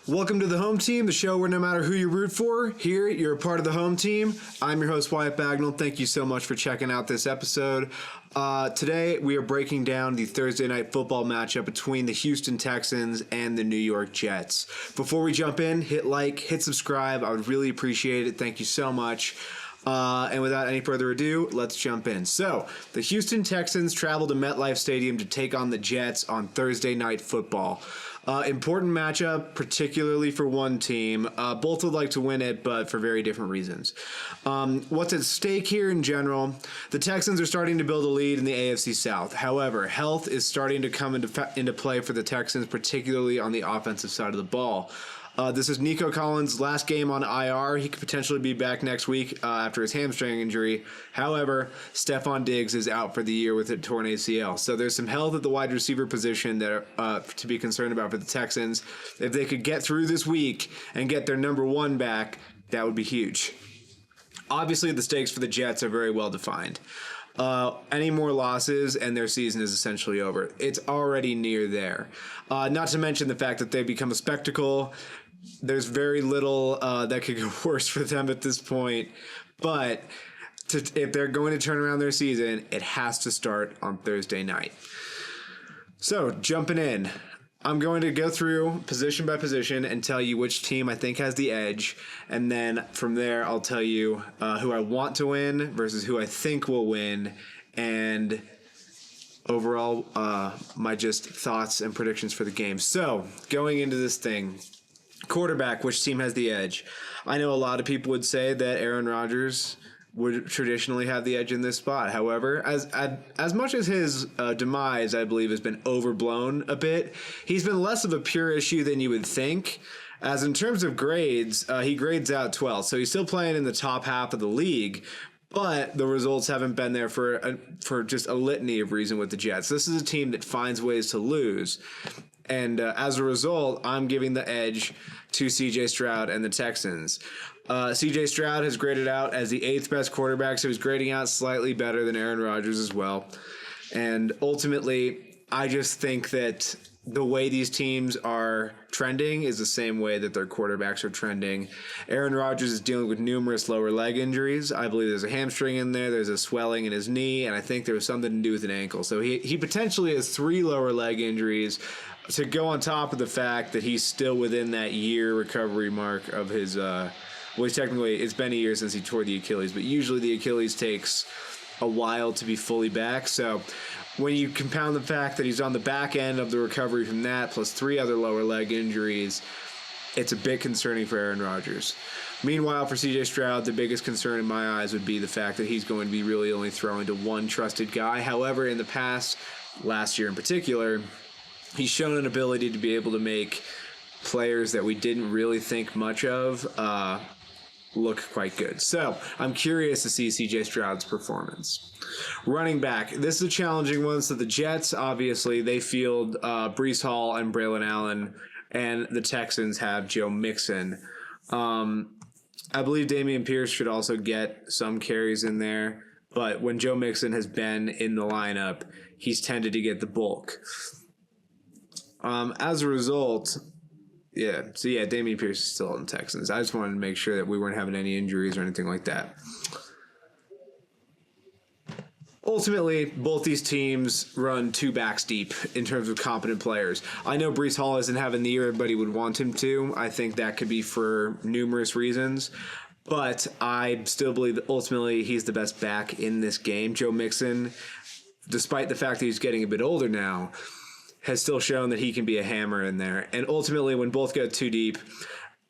Welcome to the Home Team, the show where no matter who you root for, here you're a part of the Home Team. I'm your host, Wyatt Bagnall. Thank you so much for checking out this episode. Today, we are breaking down the Thursday night football matchup between the Houston Texans and the New York Jets. Before we jump in, hit like, hit subscribe. I would really appreciate it. Thank you so much. And without any further ado, let's jump in. So, the Houston Texans travel to MetLife Stadium to take on the Jets on Thursday night football. Important matchup, particularly for one team. Both would like to win it, but for very different reasons. What's at stake here in general? The Texans are starting to build a lead in the AFC South. However, health is starting to come into play for the Texans, particularly on the offensive side of the ball. This is Nico Collins' last game on IR. He could potentially be back next week after his hamstring injury. However, Stephon Diggs is out for the year with a torn ACL. So there's some health at the wide receiver position that to be concerned about for the Texans. If they could get through this week and get their number one back, that would be huge. Obviously, the stakes for the Jets are very well defined. Any more losses and their season is essentially over. It's already near there. Not to mention the fact that they've become a spectacle. There's very little that could go worse for them at this point. But if they're going to turn around their season, it has to start on Thursday night. So, jumping in. I'm going to go through position by position and tell you which team I think has the edge. And then from there, I'll tell you who I want to win versus who I think will win. And overall, my just thoughts and predictions for the game. So, going into this thing, quarterback, which team has the edge? I know a lot of people would say that Aaron Rodgers would traditionally have the edge in this spot. However, as much as his demise, I believe, has been overblown a bit, he's been less of a pure issue than you would think. As in terms of grades, he grades out 12th, so he's still playing in the top half of the league. But the results haven't been there for just a litany of reasons with the Jets. This is a team that finds ways to lose. And as a result, I'm giving the edge to C.J. Stroud and the Texans. C.J. Stroud has graded out as the 8th best quarterback, so he's grading out slightly better than Aaron Rodgers as well. And ultimately, I just think that the way these teams are trending is the same way that their quarterbacks are trending. Aaron Rodgers is dealing with numerous lower leg injuries. I believe there's a hamstring in there, there's a swelling in his knee, and I think there was something to do with an ankle. So he potentially has 3 lower leg injuries, to go on top of the fact that he's still within that year recovery mark of his technically, it's been a year since he tore the Achilles, but usually the Achilles takes a while to be fully back. So when you compound the fact that he's on the back end of the recovery from that, plus 3 other lower leg injuries, it's a bit concerning for Aaron Rodgers. Meanwhile, for C.J. Stroud, the biggest concern in my eyes would be the fact that he's going to be really only throwing to one trusted guy. However, in the past, last year in particular, he's shown an ability to be able to make players that we didn't really think much of look quite good. So I'm curious to see C.J. Stroud's performance. Running back, this is a challenging one. So the Jets, obviously, they field Breece Hall and Braylon Allen, and the Texans have Joe Mixon. I believe Dameon Pierce should also get some carries in there, but when Joe Mixon has been in the lineup, he's tended to get the bulk. As a result, Dameon Pierce is still on the Texans. I just wanted to make sure that we weren't having any injuries or anything like that. Ultimately, both these teams run 2 backs deep in terms of competent players. I know Breece Hall isn't having the year everybody would want him to. I think that could be for numerous reasons. But I still believe that ultimately he's the best back in this game. Joe Mixon, despite the fact that he's getting a bit older now, has still shown that he can be a hammer in there. And ultimately, when both go too deep,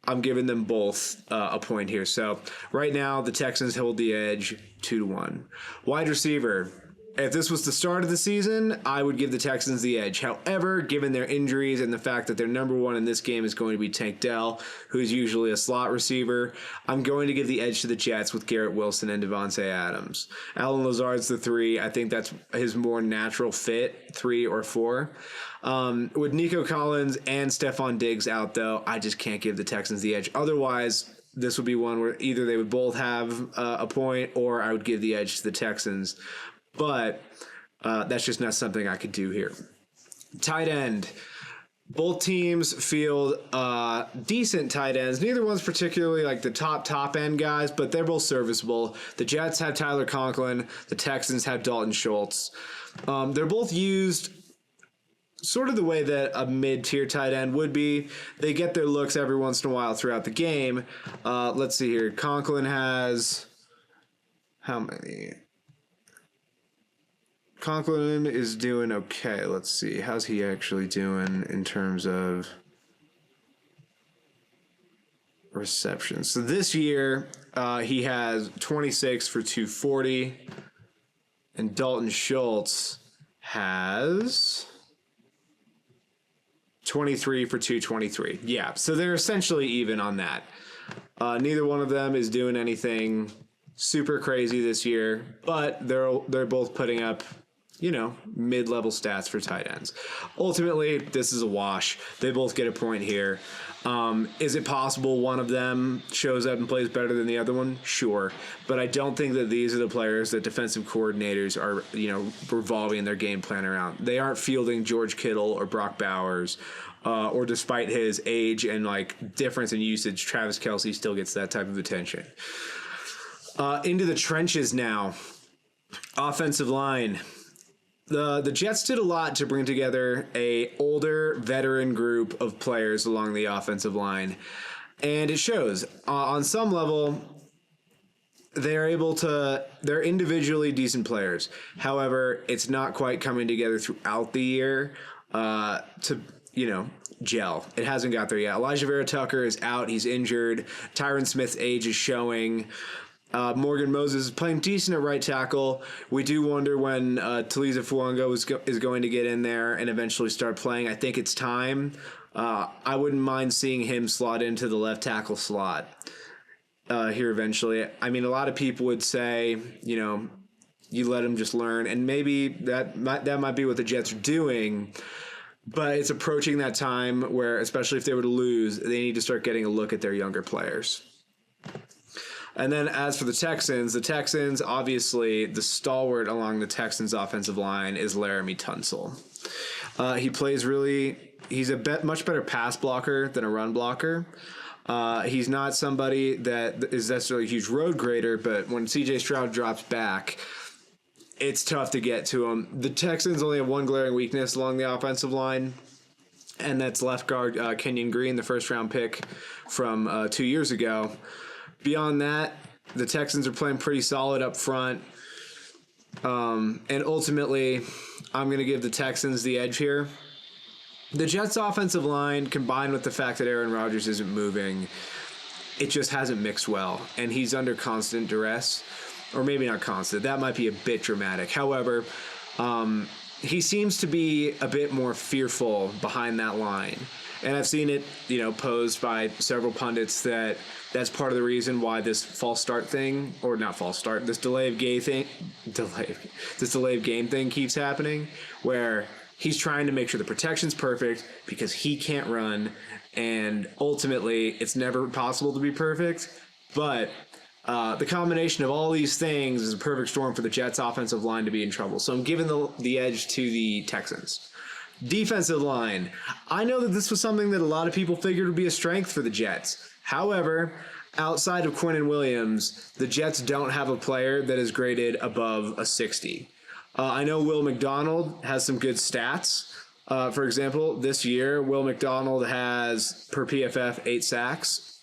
I'm giving them both a point here. So right now, the Texans hold the edge 2-1. Wide receiver. If this was the start of the season, I would give the Texans the edge. However, given their injuries and the fact that their number one in this game is going to be Tank Dell, who's usually a slot receiver, I'm going to give the edge to the Jets with Garrett Wilson and Devontae Adams. Allen Lazard's the 3. I think that's his more natural fit, 3 or 4. With Nico Collins and Stephon Diggs out, though, I just can't give the Texans the edge. Otherwise, this would be one where either they would both have a point or I would give the edge to the Texans. But that's just not something I could do here. Tight end. Both teams field decent tight ends. Neither one's particularly like the top end guys, but they're both serviceable. The Jets have Tyler Conklin. The Texans have Dalton Schultz. They're both used sort of the way that a mid-tier tight end would be. They get their looks every once in a while throughout the game. Let's see here. Conklin has how many? Conklin is doing okay. Let's see. How's he actually doing in terms of receptions? So this year, he has 26 for 240. And Dalton Schultz has 23 for 223. Yeah, so they're essentially even on that. Neither one of them is doing anything super crazy this year, but they're both putting up, mid-level stats for tight ends. Ultimately, this is a wash. They both get a point here. Is it possible one of them shows up and plays better than the other one? Sure. But I don't think that these are the players that defensive coordinators are, revolving their game plan around. They aren't fielding George Kittle or Brock Bowers, or despite his age and difference in usage, Travis Kelce still gets that type of attention. Into the trenches now. Offensive line. The Jets did a lot to bring together a older veteran group of players along the offensive line, and it shows. On some level, they're individually decent players. However, it's not quite coming together throughout the year to gel. It hasn't got there yet. Elijah Vera Tucker is out. He's injured. Tyron Smith's age is showing. Morgan Moses is playing decent at right tackle. We do wonder when Taliza Fuongo is going to get in there and eventually start playing. I think it's time. I wouldn't mind seeing him slot into the left tackle slot here eventually. I mean, a lot of people would say, you let him just learn, and maybe that might be what the Jets are doing. But it's approaching that time where, especially if they were to lose, they need to start getting a look at their younger players. And then as for the Texans, obviously the stalwart along the Texans offensive line is Laramie Tunsil. He plays he's a much better pass blocker than a run blocker. He's not somebody that is necessarily a huge road grader, but when CJ Stroud drops back, it's tough to get to him. The Texans only have one glaring weakness along the offensive line, and that's left guard Kenyon Green, the first-round pick from 2 years ago. Beyond that, the Texans are playing pretty solid up front. And ultimately, I'm going to give the Texans the edge here. The Jets' offensive line, combined with the fact that Aaron Rodgers isn't moving, it just hasn't mixed well. And he's under constant duress. Or maybe not constant. That might be a bit dramatic. However, he seems to be a bit more fearful behind that line. And I've seen it, posed by several pundits that's part of the reason why this false start thing, or not false start, this delay of game thing keeps happening, where he's trying to make sure the protection's perfect because he can't run, and ultimately it's never possible to be perfect. But the combination of all these things is a perfect storm for the Jets' offensive line to be in trouble. So I'm giving the edge to the Texans. Defensive line. I know that this was something that a lot of people figured would be a strength for the Jets. However, outside of Quinnen Williams, the Jets don't have a player that is graded above a 60. I know Will McDonald has some good stats. For example, this year, Will McDonald has, per PFF, 8 sacks,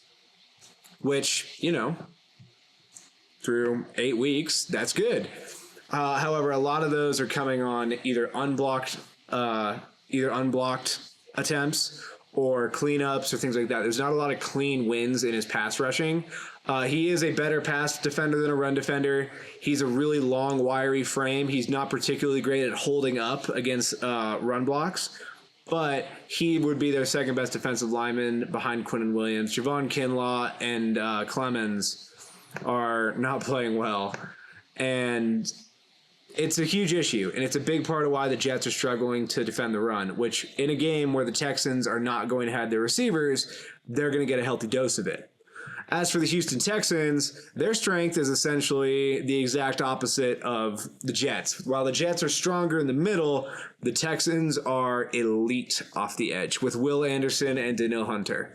which, through 8 weeks, that's good. However, a lot of those are coming on either unblocked attempts or cleanups or things like that. There's not a lot of clean wins in his pass rushing. He is a better pass defender than a run defender. He's a really long, wiry frame. He's not particularly great at holding up against run blocks, but he would be their second best defensive lineman behind Quinnen Williams. Javon Kinlaw and Clemens are not playing well, and it's a huge issue, and it's a big part of why the Jets are struggling to defend the run, which in a game where the Texans are not going to have their receivers, they're going to get a healthy dose of it. As for the Houston Texans, their strength is essentially the exact opposite of the Jets. While the Jets are stronger in the middle, the Texans are elite off the edge with Will Anderson and Danielle Hunter.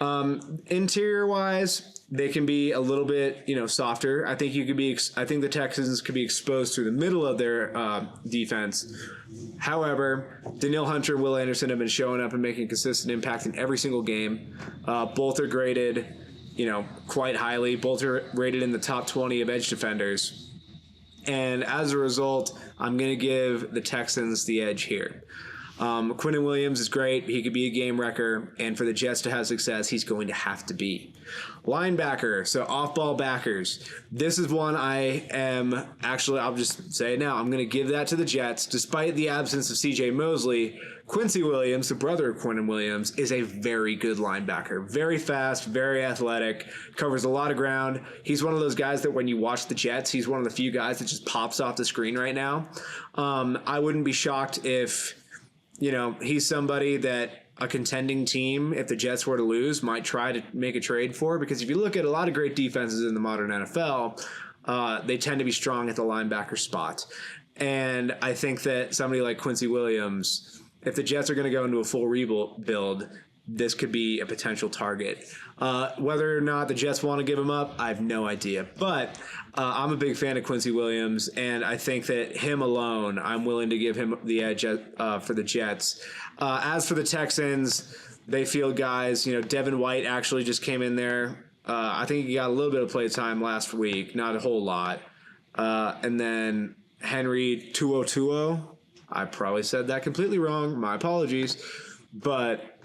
Interior-wise, they can be a little bit, softer. I think the Texans could be exposed through the middle of their defense. However, Danielle Hunter and Will Anderson have been showing up and making consistent impact in every single game. Both are graded, quite highly. Both are rated in the top 20 of edge defenders. And as a result, I'm going to give the Texans the edge here. Quinnen Williams is great. He could be a game wrecker. And for the Jets to have success, he's going to have to be. Linebacker, so off-ball backers. This is one I'll just say it now, I'm going to give that to the Jets. Despite the absence of C.J. Mosley, Quincy Williams, the brother of Quinnen Williams, is a very good linebacker. Very fast, very athletic, covers a lot of ground. He's one of those guys that when you watch the Jets, he's one of the few guys that just pops off the screen right now. I wouldn't be shocked if, he's somebody that a contending team, if the Jets were to lose, might try to make a trade for, because if you look at a lot of great defenses in the modern NFL, they tend to be strong at the linebacker spot. And I think that somebody like Quincy Williams, if the Jets are going to go into a full rebuild, this could be a potential target. Whether or not the Jets want to give him up, I have no idea. But I'm a big fan of Quincy Williams, and I think that him alone, I'm willing to give him the edge for the Jets. As for the Texans, they field guys. Devin White actually just came in there. I think he got a little bit of play time last week, not a whole lot. And then Henry Tuo. I probably said that completely wrong. My apologies. But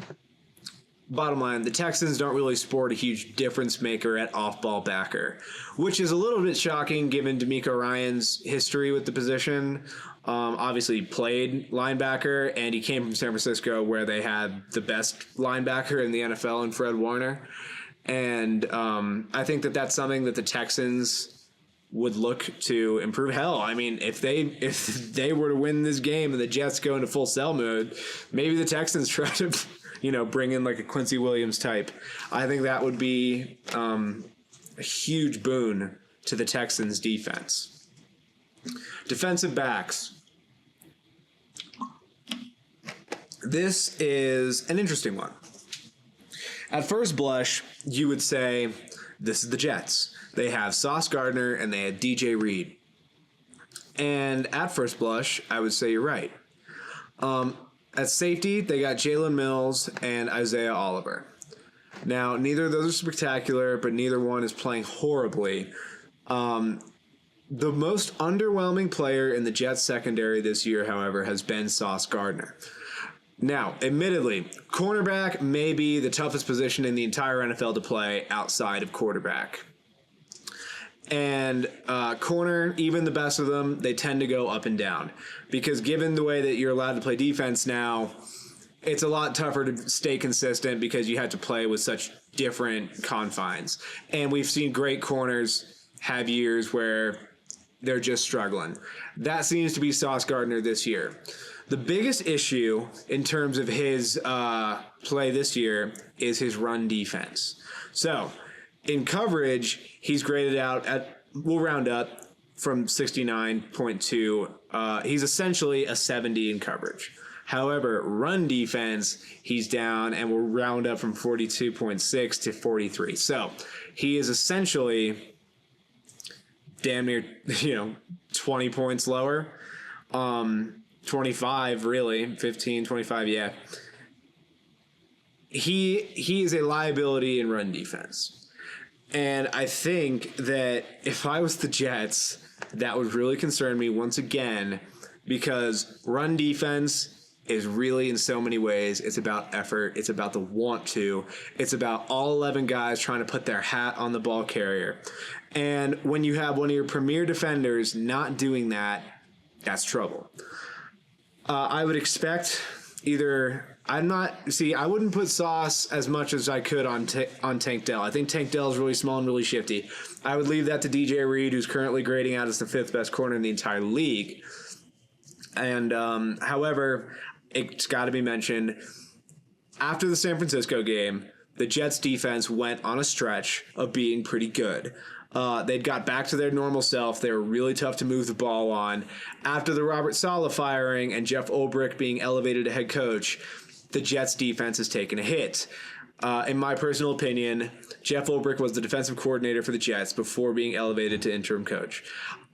bottom line, the Texans don't really sport a huge difference maker at off-ball backer, which is a little bit shocking given DeMeco Ryans' history with the position. Obviously, he played linebacker, and he came from San Francisco, where they had the best linebacker in the NFL in Fred Warner. And I think that that's something that the Texans would look to improve. Hell, I mean, if they were to win this game and the Jets go into full sell mode, maybe the Texans try to bring in like a Quincy Williams type. I think that would be a huge boon to the Texans defense. Defensive backs. This is an interesting one. At first blush, you would say this is the Jets. They have Sauce Gardner and they had DJ Reed. And at first blush, I would say you're right. At safety, they got Jalen Mills and Isaiah Oliver. Now, neither of those are spectacular, but neither one is playing horribly. The most underwhelming player in the Jets secondary this year, however, has been Sauce Gardner. Now, admittedly, cornerback may be the toughest position in the entire NFL to play outside of quarterback. And corner, even the best of them, they tend to go up and down. Because given the way that you're allowed to play defense now, it's a lot tougher to stay consistent because you have to play with such different confines. And we've seen great corners have years where they're just struggling. That seems to be Sauce Gardner this year. The biggest issue in terms of his play this year is his run defense. So, in coverage, he's graded out at, we'll round up from 69.2. He's essentially a 70 in coverage. However, run defense, he's down, and we'll round up from 42.6 to 43. So, he is essentially damn near, 20 points lower. 25, really. 15, 25, yeah. He is a liability in run defense. And I think that if I was the Jets, that would really concern me once again, because run defense is really, in so many ways, it's about effort. It's about the want to. It's about all 11 guys trying to put their hat on the ball carrier. And when you have one of your premier defenders not doing that, that's trouble. I would expect I wouldn't put Sauce as much as I could on Tank Dell. I think Tank Dell is really small and really shifty. I would leave that to DJ Reed, who's currently grading out as the 5th best corner in the entire league. And however, it's got to be mentioned, after the San Francisco game, the Jets defense went on a stretch of being pretty good. They'd got back to their normal self. They were really tough to move the ball on. After the Robert Saleh firing and Jeff Ulbrich being elevated to head coach, the Jets defense has taken a hit. In my personal opinion, Jeff Ulbrich was the defensive coordinator for the Jets before being elevated to interim coach.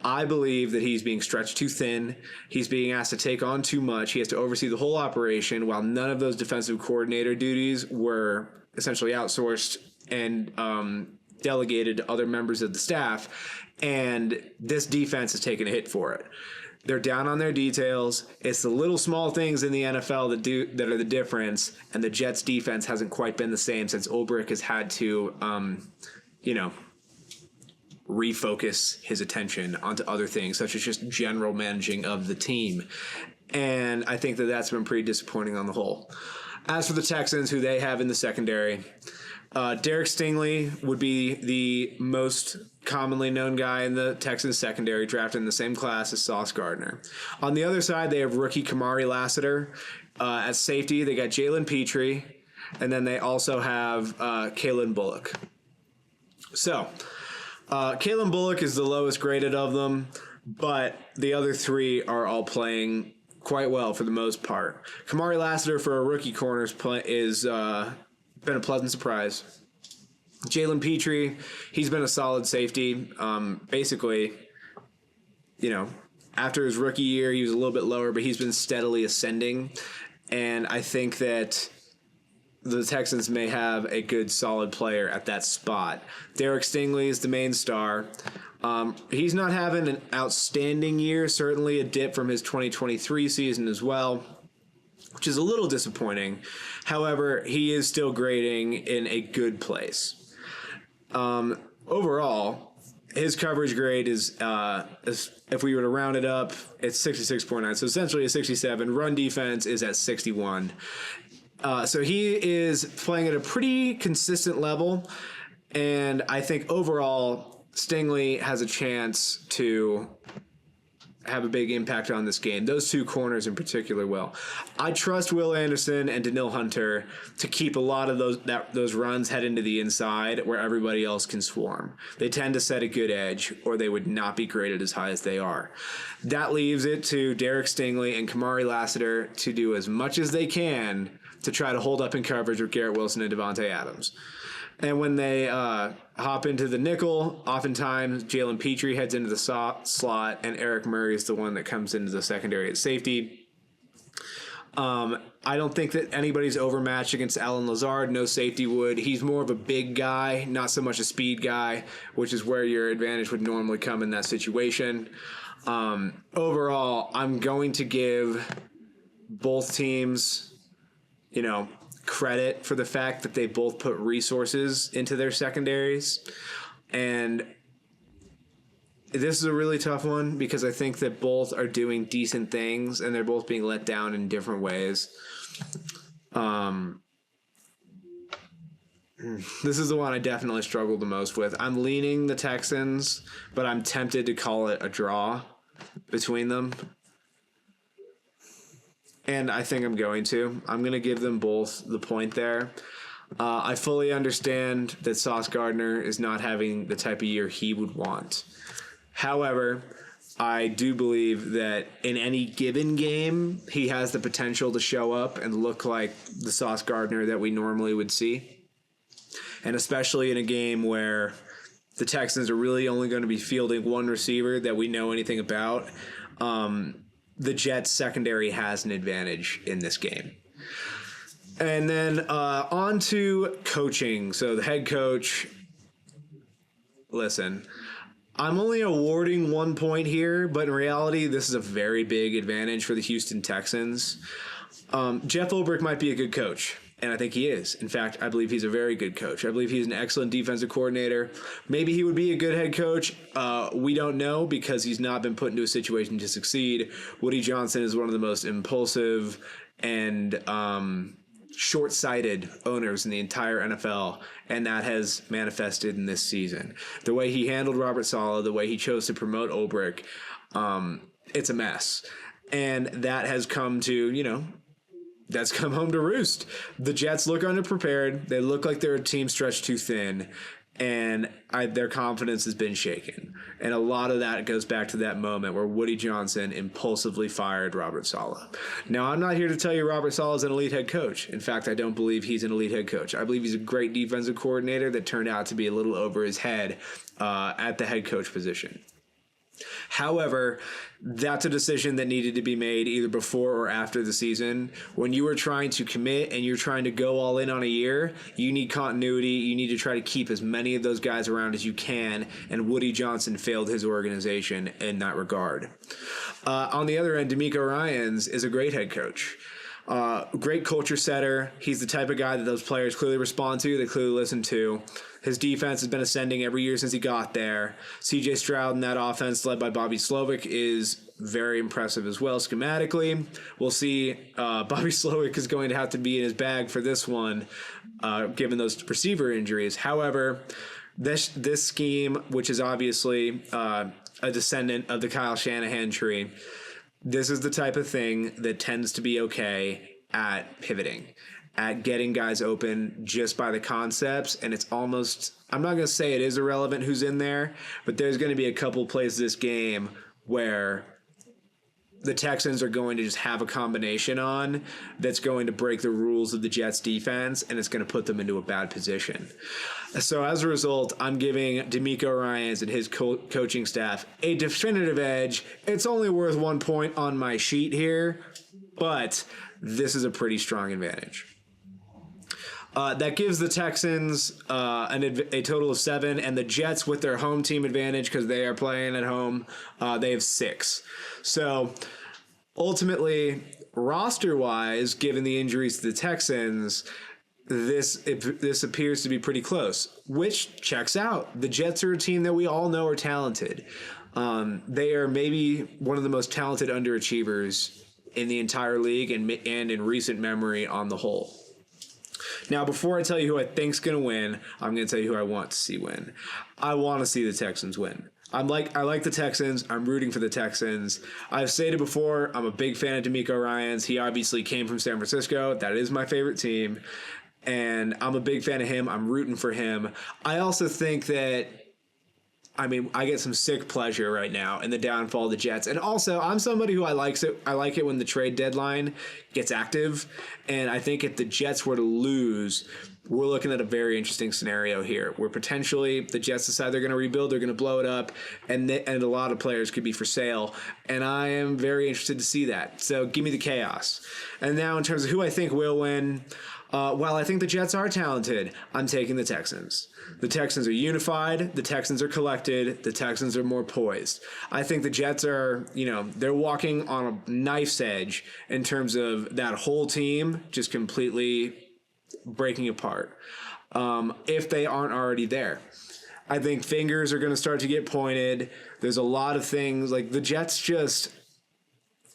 I believe that he's being stretched too thin. He's being asked to take on too much. He has to oversee the whole operation, while none of those defensive coordinator duties were essentially outsourced and delegated to other members of the staff. And this defense has taken a hit for it. They're down on their details. It's the little small things in the NFL that are the difference. And the Jets defense hasn't quite been the same since Ulbrich has had to, refocus his attention onto other things, such as just general managing of the team. And I think that that's been pretty disappointing on the whole. As for the Texans, who they have in the secondary, Derek Stingley would be the most commonly known guy in the Texans secondary, drafted in the same class as Sauce Gardner. On the other side, they have rookie Kamari Lassiter. At safety, they got Jalen Petrie, and then they also have Kalen Bullock. So, Kalen Bullock is the lowest graded of them, but the other three are all playing quite well for the most part. Kamari Lassiter for a rookie corner is been a pleasant surprise. Jalen Petrie, he's been a solid safety. Basically, after his rookie year, he was a little bit lower, but he's been steadily ascending. And I think that the Texans may have a good, solid player at that spot. Derek Stingley is the main star. He's not having an outstanding year, certainly a dip from his 2023 season as well, which is a little disappointing. However, he is still grading in a good place. Overall, his coverage grade is, if we were to round it up, it's 66.9, so essentially a 67. Run defense is at 61. So he is playing at a pretty consistent level, and I think overall Stingley has a chance to have a big impact on this game. Those two corners in particular will. I trust Will Anderson and Daniil Hunter to keep a lot of those runs head into the inside where everybody else can swarm. They tend to set a good edge, or they would not be graded as high as they are. That leaves it to Derek Stingley and Kamari Lassiter to do as much as they can to try to hold up in coverage with Garrett Wilson and Devontae Adams. And when they hop into the nickel, oftentimes Jalen Petrie heads into the slot, and Eric Murray is the one that comes into the secondary at safety. I don't think that anybody's overmatched against Alan Lazard. No safety would. He's more of a big guy, not so much a speed guy, which is where your advantage would normally come in that situation. Overall, I'm going to give both teams, credit for the fact that they both put resources into their secondaries. And this is a really tough one because I think that both are doing decent things and they're both being let down in different ways. This is the one I definitely struggled the most with. I'm leaning the Texans, but I'm tempted to call it a draw between them. And I think I'm going to. I'm going to give them both the point there. I fully understand that Sauce Gardner is not having the type of year he would want. However, I do believe that in any given game, he has the potential to show up and look like the Sauce Gardner that we normally would see. And especially in a game where the Texans are really only going to be fielding one receiver that we know anything about, the Jets secondary has an advantage in this game. And then on to coaching. So the head coach, listen, I'm only awarding 1 point here, but in reality, this is a very big advantage for the Houston Texans. Jeff Ulbrich might be a good coach, and I think he is. In fact, I believe he's a very good coach. I believe he's an excellent defensive coordinator. Maybe he would be a good head coach. We don't know because he's not been put into a situation to succeed. Woody Johnson is one of the most impulsive and short-sighted owners in the entire NFL, and that has manifested in this season. The way he handled Robert Saleh, the way he chose to promote Ulbrich, it's a mess. And that has come to, that's come home to roost. The Jets look underprepared. They look like they're a team stretched too thin, and their confidence has been shaken. And a lot of that goes back to that moment where Woody Johnson impulsively fired Robert Saleh. Now, I'm not here to tell you Robert Saleh is an elite head coach. In fact, I don't believe he's an elite head coach. I believe he's a great defensive coordinator that turned out to be a little over his head at the head coach position. However, that's a decision that needed to be made either before or after the season. When you are trying to commit and you're trying to go all in on a year, you need continuity. You need to try to keep as many of those guys around as you can, and Woody Johnson failed his organization in that regard. On the other end, DeMeco Ryans is a great head coach. Great culture setter. He's the type of guy that those players clearly respond to, they clearly listen to. His defense has been ascending every year since he got there. C.J. Stroud in that offense, led by Bobby Slowick, is very impressive as well schematically. We'll see. Bobby Slowick is going to have to be in his bag for this one, given those receiver injuries. However, this scheme, which is obviously a descendant of the Kyle Shanahan tree, this is the type of thing that tends to be okay at pivoting, at getting guys open just by the concepts. And it's almost, I'm not going to say it is irrelevant who's in there, but there's going to be a couple plays this game where the Texans are going to just have a combination on that's going to break the rules of the Jets defense, and it's going to put them into a bad position. So as a result, I'm giving DeMeco Ryans and his coaching staff a definitive edge. It's only worth 1 point on my sheet here, but this is a pretty strong advantage. That gives the Texans a total of 7, and the Jets, with their home team advantage because they are playing at home, they have 6. So ultimately, roster-wise, given the injuries to the Texans, this appears to be pretty close, which checks out. The Jets are a team that we all know are talented. They are maybe one of the most talented underachievers in the entire league and in recent memory on the whole. Now, before I tell you who I think's going to win, I'm going to tell you who I want to see win. I want to see the Texans win. I like the Texans. I'm rooting for the Texans. I've stated before, I'm a big fan of DeMeco Ryans. He obviously came from San Francisco. That is my favorite team. And I'm a big fan of him. I'm rooting for him. I also think that, I get some sick pleasure right now in the downfall of the Jets. And also, I'm somebody who I like it when the trade deadline gets active. And I think if the Jets were to lose, we're looking at a very interesting scenario here where potentially the Jets decide they're going to rebuild, they're going to blow it up, and a lot of players could be for sale. And I am very interested to see that. So give me the chaos. And now in terms of who I think will win, while I think the Jets are talented, I'm taking the Texans. The Texans are unified. The Texans are collected. The Texans are more poised. I think the Jets are, they're walking on a knife's edge in terms of that whole team just completely breaking apart if they aren't already there. I think fingers are going to start to get pointed. There's a lot of things like the Jets just,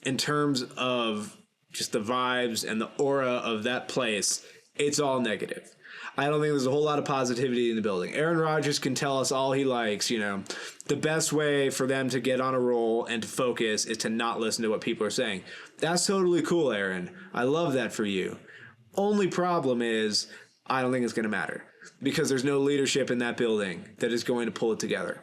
in terms of just the vibes and the aura of that place, it's all negative. I don't think there's a whole lot of positivity in the building. Aaron Rodgers can tell us all he likes, the best way for them to get on a roll and to focus is to not listen to what people are saying. That's totally cool, Aaron. I love that for you. Only problem is I don't think it's going to matter because there's no leadership in that building that is going to pull it together.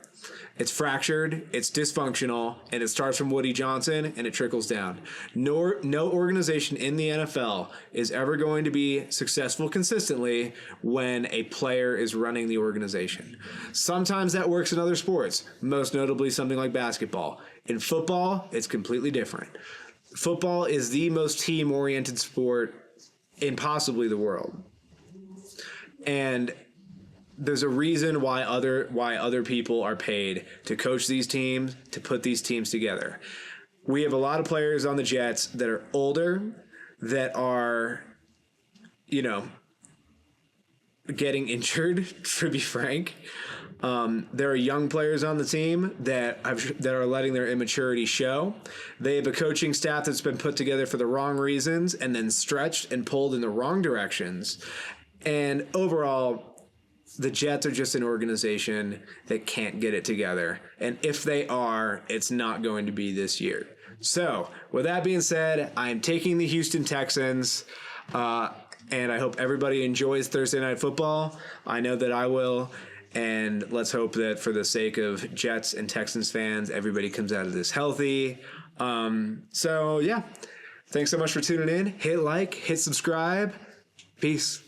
It's fractured, it's dysfunctional, and it starts from Woody Johnson and it trickles down. No organization in the NFL is ever going to be successful consistently when a player is running the organization. Sometimes that works in other sports, most notably something like basketball. In football, it's completely different. Football is the most team-oriented sport in possibly the world. And there's a reason why other people are paid to coach these teams, to put these teams together. We have a lot of players on the Jets that are older, that are, getting injured, to be frank. There are young players on the team that are letting their immaturity show. They have a coaching staff that's been put together for the wrong reasons and then stretched and pulled in the wrong directions. And overall, the Jets are just an organization that can't get it together. And if they are, it's not going to be this year. So, with that being said, I am taking the Houston Texans, and I hope everybody enjoys Thursday Night Football. I know that I will, and let's hope that for the sake of Jets and Texans fans, everybody comes out of this healthy. So, yeah, thanks so much for tuning in. Hit like, hit subscribe. Peace.